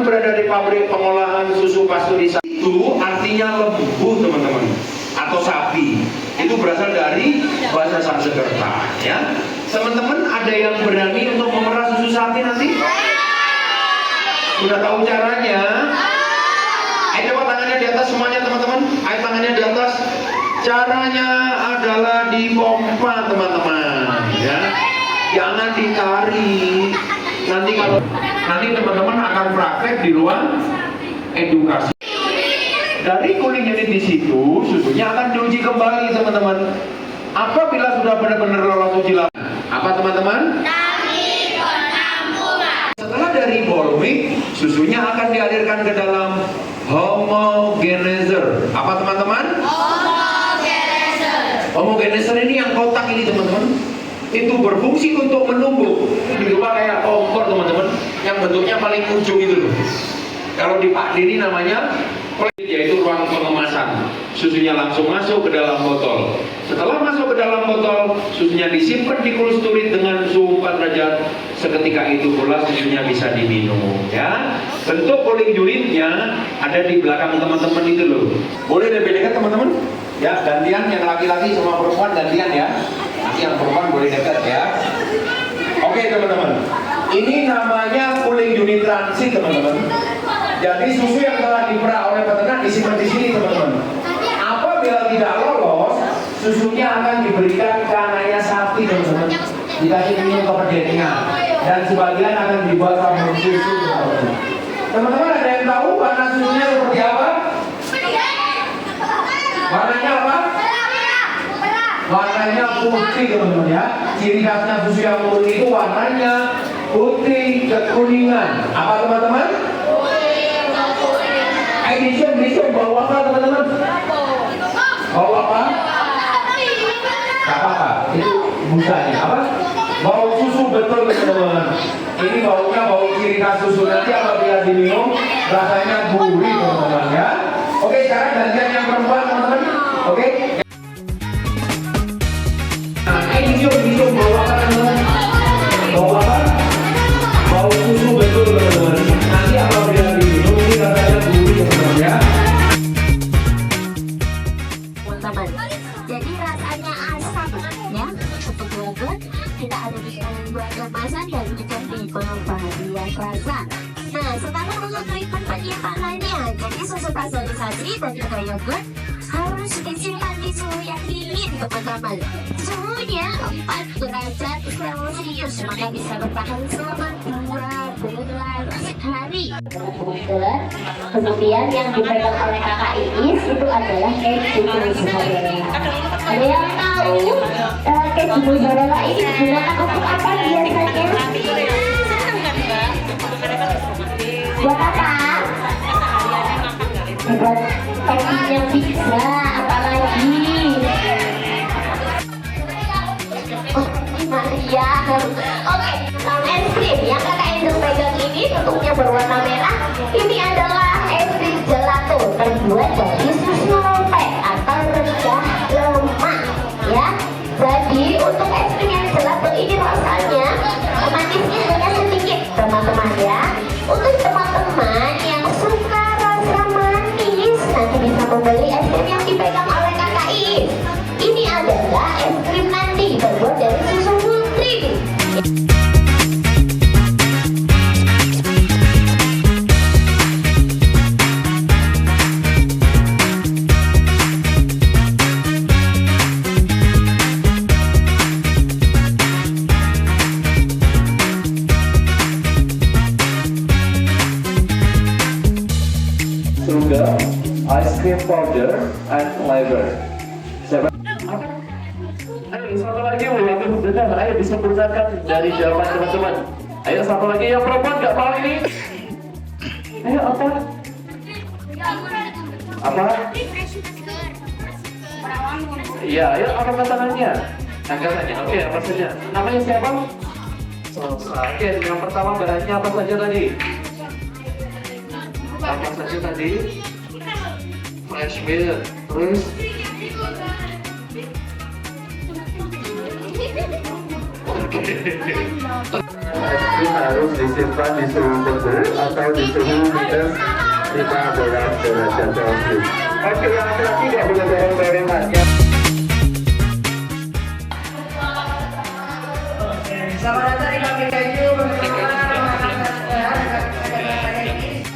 berada di pabrik pengolahan susu pasteurisasi itu artinya lembu teman-teman, atau sapi. Itu berasal dari bahasa Sanskerta ya. Teman-teman ada yang berani untuk memerah susu sapi nanti? Sudah tahu caranya? Ayo coba tangannya di atas semuanya teman-teman. Ayo tangannya di atas. Caranya adalah dipompa teman-teman ya. Jangan ditarik. Nanti teman-teman akan praktek di ruang edukasi. Dari cooling unit di situ, susunya akan diuji kembali teman-teman. Apabila sudah benar-benar lolos uji lapangan, apa teman-teman? Setelah dari boiling, susunya akan dialirkan ke dalam homogenizer. Apa teman-teman? Homogenizer ini yang kotak ini teman-teman. Itu berfungsi untuk menumbuk. Diubah kayak kompor teman-teman, yang bentuknya paling ujung itu loh. Kalau di Pak Diri namanya yaitu ruang pengemasan. Susunya langsung masuk ke dalam botol. Setelah masuk ke dalam botol, susunya disimpan di cold storage dengan suhu 4 derajat. Seketika itu pula susunya bisa diminum ya. Bentuk cooling unitnya ada di belakang teman-teman itu loh. Boleh lebih dekat teman-teman? Ya, gantian yang laki-laki sama perempuan gantian ya. Nanti yang perempuan boleh dekat ya. Oke teman-teman. Ini namanya cooling unit transit teman-teman. Jadi susu yang telah diperah oleh peternak disimpan di sini teman-teman. Apabila tidak lolos, susunya akan diberikan ke anaknya sapi teman-teman. Dikasih minum ke pedetnya. Dan sebagian akan dibuat sabun susu teman-teman. Teman-teman ada yang tahu warna susunya seperti apa? Warnanya apa? Warnanya putih teman-teman ya. Ciri khasnya susu yang murni itu warnanya putih kekuningan. Apa teman-teman? Edisi bau apa teman-teman? Bau apa? Gak apa-apa, itu busanya apa? Bau susu betul teman-teman. Ini baunya bau ciri khas susu. Nanti apabila diminum rasanya gurih teman-teman ya. Oke, sekarang gantian yang perempuan teman-teman. Oke. Nah, edisi bau apa teman-teman? Bau apa? Bau susu betul teman-teman. Nanti apabila diminum ini rasanya gurih teman-teman ya. Teman-teman, jadi rasanya asam ya, untuk yogurt tidak ada di buat kemasan dan dicampur pengembalian rasa. Nah, sekarang untuk treatment penyimpanan lainnya, jadi susu pasteurisasi dan juga yogurt harus disimpan di suhu yang dingin teman-teman. Suhunya 4 derajat Celcius, maka bisa bertahan selama 12 hari. Kemudian yang dipegang oleh kakak Iis itu adalah keju mozzarella. Ada yang tahu keju mozzarella ini digunakan untuk apa biasanya? Buat apa? Buat toppingnya pizza, apalagi? Oh, Maria. Oke, es krim yang kakak Endel pegang ini bentuknya berwarna merah. Ini adalah es krim gelato terbuat dari susu rompet atau rendah lemak ya. Jadi untuk es krim yang gelato ini rasanya manisnya hanya sedikit teman-teman ya. Untuk teman-teman yang suka rasa manis nanti bisa membeli es krim yang dipegang oleh kakak Iis. Ini adalah es krim nanti terbuat dari susu full cream. Sugar, ice cream powder, and flavor. Ayo satu lagi, benar. Ayo disempurnakan dari jawaban teman-teman. Ayo satu lagi yang perempuan nggak mau ini. Ayo apa? Apa? Iya, ayo angkat tangannya. Angkat tangannya. Oke, apa saja? Namanya siapa? Sosa. Oke, yang pertama bahannya apa saja tadi? Apa saja tadi? Fresh milk. Terus? Es krim harus disimpan di suhu tebu atau di suhu minus 15 derajat Celcius. Oke, yang laki-laki nggak boleh gorengan. Selamat datang di Pabrik Keju bersama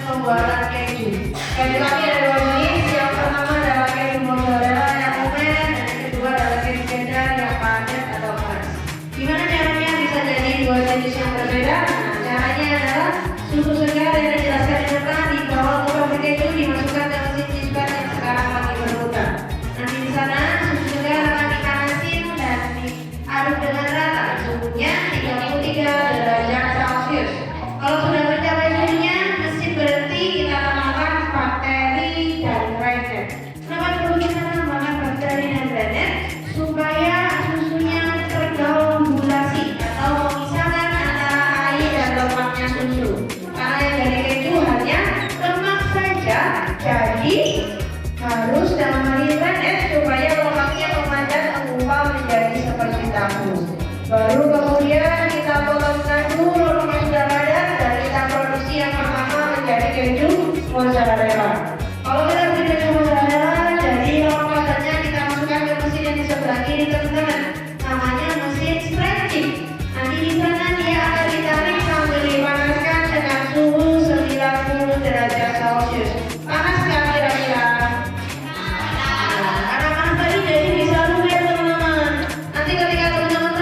pembuatan keju. Keju kami ada dua jenis. Yang pertama adalah keju mozzarella yang lumer, dan yang kedua adalah keju cheddar yang padat atau keras. Gimana caranya bisa jadi dua jenis yang berbeda? Nah, caranya adalah susu segar yang dijelaskan di depan di bawah pabrik keju dimasukkan ke mesin chispan yang sekarang lagi berputar. Nanti di sana susu segar akan dipanasin dan diaduk dengan rata. Suhunya 33 derajat Celcius. Kalau sudah mencapai suhunya, mesin berhenti. Kita tambahkan bakteri dan blender. Kenapa perlu kita tambahkan bakteri dan blender? Supaya susunya tergabulasi atau memisahkan antara air dan lemaknya susu. Karena yang dari keju hanya lemak saja, jadi harus dalam hal ini blender supaya lemaknya memadat mengumpal menjadi seperti tahu. Baru kemudian kita potongkan dulu lemak yang sudah padat dan kita produksi yang pertama menjadi keju mozzarella. Kalau kita beli keju mozzarella, jadi lemak padatnya kita masukkan ke mesin yang di sebelah kiri teman-teman. Namanya mesin stretching. Nanti di sana dia akan ditarik sambil dipanaskan dengan suhu 90 derajat Celcius. Panas nggak kira-kira? Karena panas tadi jadi bisa lumer teman-teman. Nanti ketika teman-teman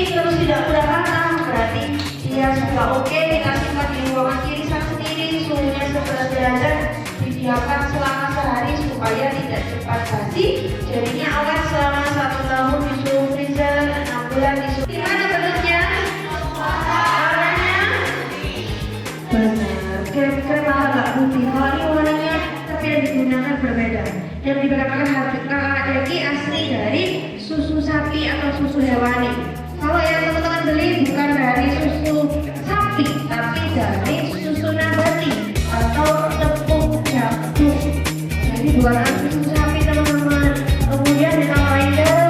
terus tidak mudah patah, berarti dia sudah oke. Kita simpan di ruangan kirisan sendiri, suhunya 11 derajat, didiamkan selama sehari supaya tidak cepat basi. Jadinya awet selama 1 tahun di suhu freezer, 6 bulan di suhu. Gimana bentuknya? Warnanya? Benar, kira-kira agak putih. Kalau ini warnanya tapi yang digunakan berbeda. Yang digunakan HPKI asli dari susu sapi atau susu hewani. Kalau yang teman-teman beli bukan dari susu sapi, tapi dari susu nabati atau tepung jagung. Jadi bukan susu sapi teman-teman. Kemudian ditambahin garam.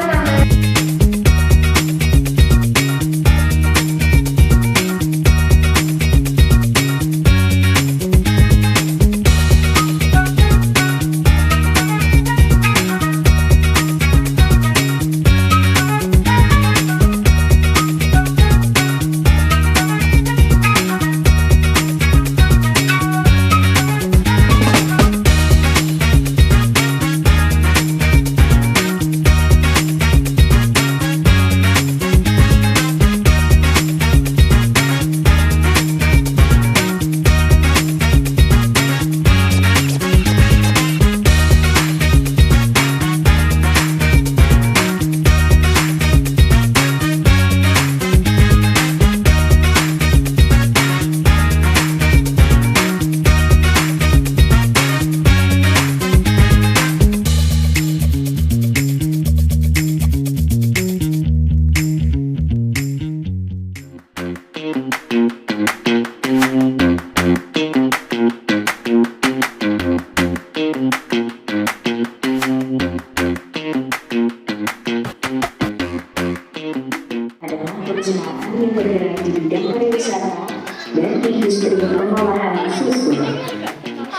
yang bergerak di bidang pariwisata dan industri pengolahan susu.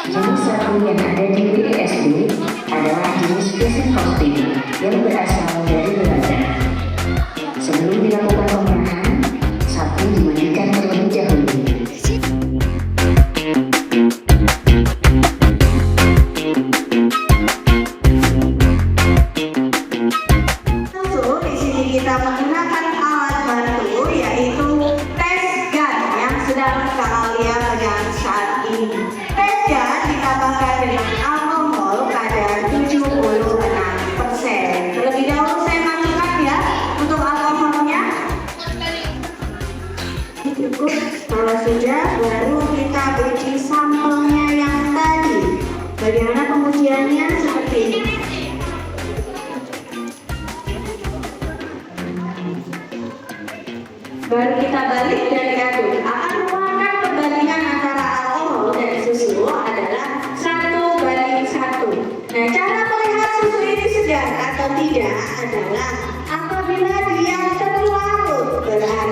Jenis sapi yang ada di BSD adalah jenis Friesian Holstein yang berasal dari Belanda. Sebelum dilakukan pemerahan, sapi dimandikan terlebih dahulu. Kalau sudah, baru kita uji sampelnya yang tadi. Bagaimana pengujiannya? Seperti ini. Baru kita balik dan diaduk. Akan merupakan perbandingan antara alkohol dan susu adalah 1:1. Nah, cara melihat susu ini segar atau tidak adalah apabila dia terlarut, berarti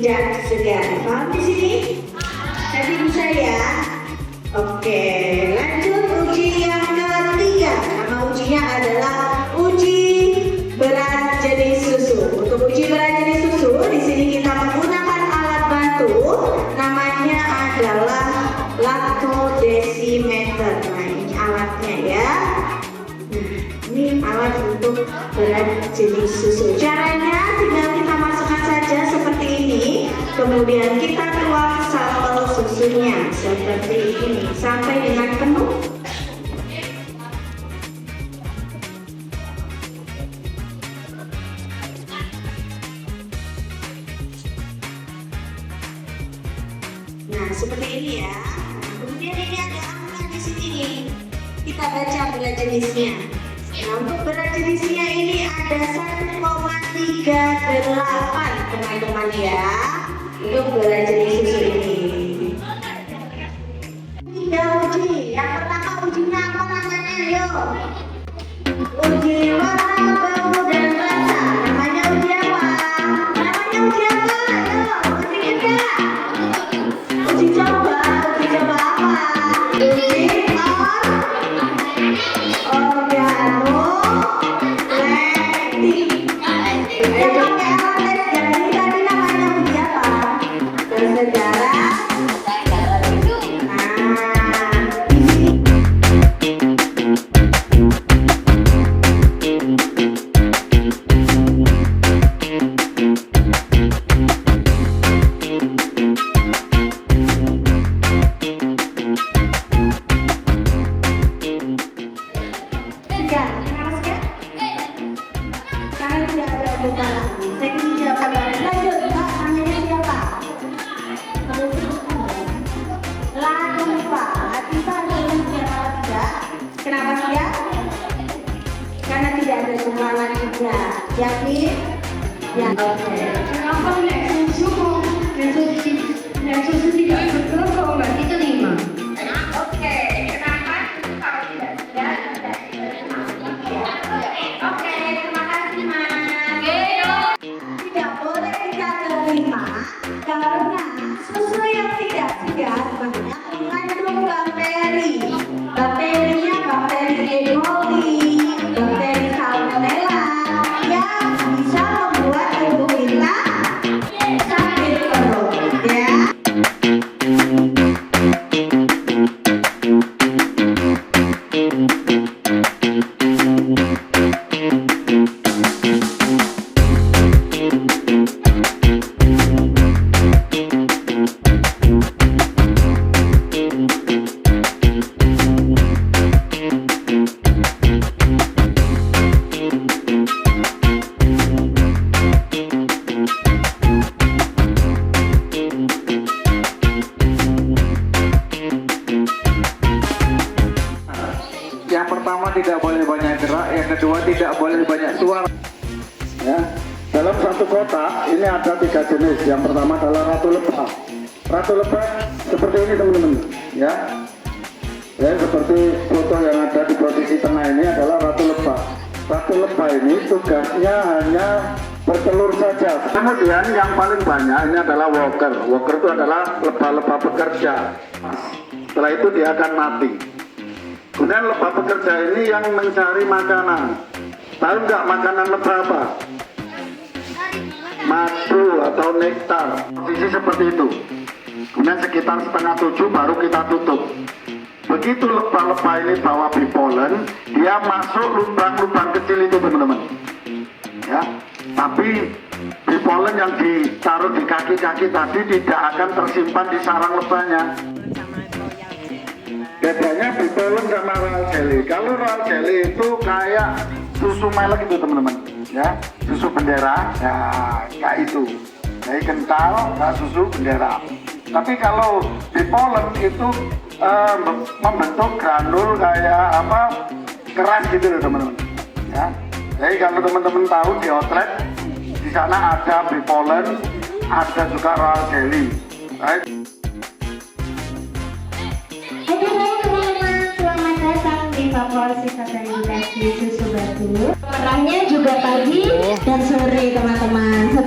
tidak segar. Paham di sini? Jadi bisa ya. Oke, lanjut uji yang ketiga. Nama ujinya adalah uji berat jenis susu. Untuk uji berat jenis susu, di sini kita menggunakan alat bantu. Namanya adalah lactodesimeter. Nah, ini alatnya ya. Nah, ini alat untuk berat jenis susu. Caranya tinggal kita masukkan saja seperti ini. Kemudian kita tuang sampel susunya seperti ini sampai dengan penuh. Nah, seperti ini ya. Kemudian ini ada angka di sini nih. Kita baca berat jenisnya. Nah, untuk berat jenisnya ini ada 1,38 teman-teman ya. Untuk berat jenis susu ini. Tiga uji. Yang pertama ujinya apa namanya? Yuk. Uji warna, bau, dan rasa. Namanya uji apa? Namanya uji apa? Yuk, uji enggak? Uji coba apa? Uji organoleptik. Ayo dong ya, tes jadi tadi namanya uji apa? Bersejarah. Kenapa tidak? Karena tidak ada jumlah juga. Yakin? Ya. Oke. Kenapa nek susu tidak betul kalau nggak diterima? Oke. Kenapa? Kalau tidak segar, tidak diterima. Oke. Terima kasih, Mas. Tidak boleh kita terima karena susu yang tidak segar banyak mengandung bakteri. Bakterinya bakteri E. coli, bakteri salmonella yang bisa membuat tubuh kita sakit perut ya. Yang pertama tidak boleh banyak gerak, yang kedua tidak boleh banyak suara. Ya, dalam satu kotak ini ada 3 jenis. Yang pertama adalah ratu lebah. Ratu lebah seperti ini teman-teman. Ya, seperti foto yang ada di posisi tengah ini adalah ratu lebah. Ratu lebah ini tugasnya hanya bertelur saja. Kemudian yang paling banyak ini adalah worker. Worker itu adalah lebah-lebah bekerja. Setelah itu dia akan mati. Kemudian lebah pekerja ini yang mencari makanan. Tahu nggak makanan lebah apa? Madu atau nektar. Posisi seperti itu. Kemudian sekitar 6:30 baru kita tutup. Begitu lebah-lebah ini bawa bipolen, dia masuk lubang-lubang kecil itu teman-teman. Ya, tapi bipolen yang ditaruh di kaki-kaki tadi tidak akan tersimpan di sarang lebahnya. Bedanya bipolen sama royal jelly. Kalau royal jelly itu kayak susu melek itu teman-teman, ya, susu bendera, ya kayak itu. Jadi kental, kayak susu bendera. Tapi kalau bipolen itu membentuk granul kayak apa, keras gitu loh teman-teman. Ya, jadi kalau teman-teman tahu di outlet di sana ada bipolen, ada juga royal jelly. Right? Siswa edukasi susu batu. Merahnya juga pagi dan sore teman-teman.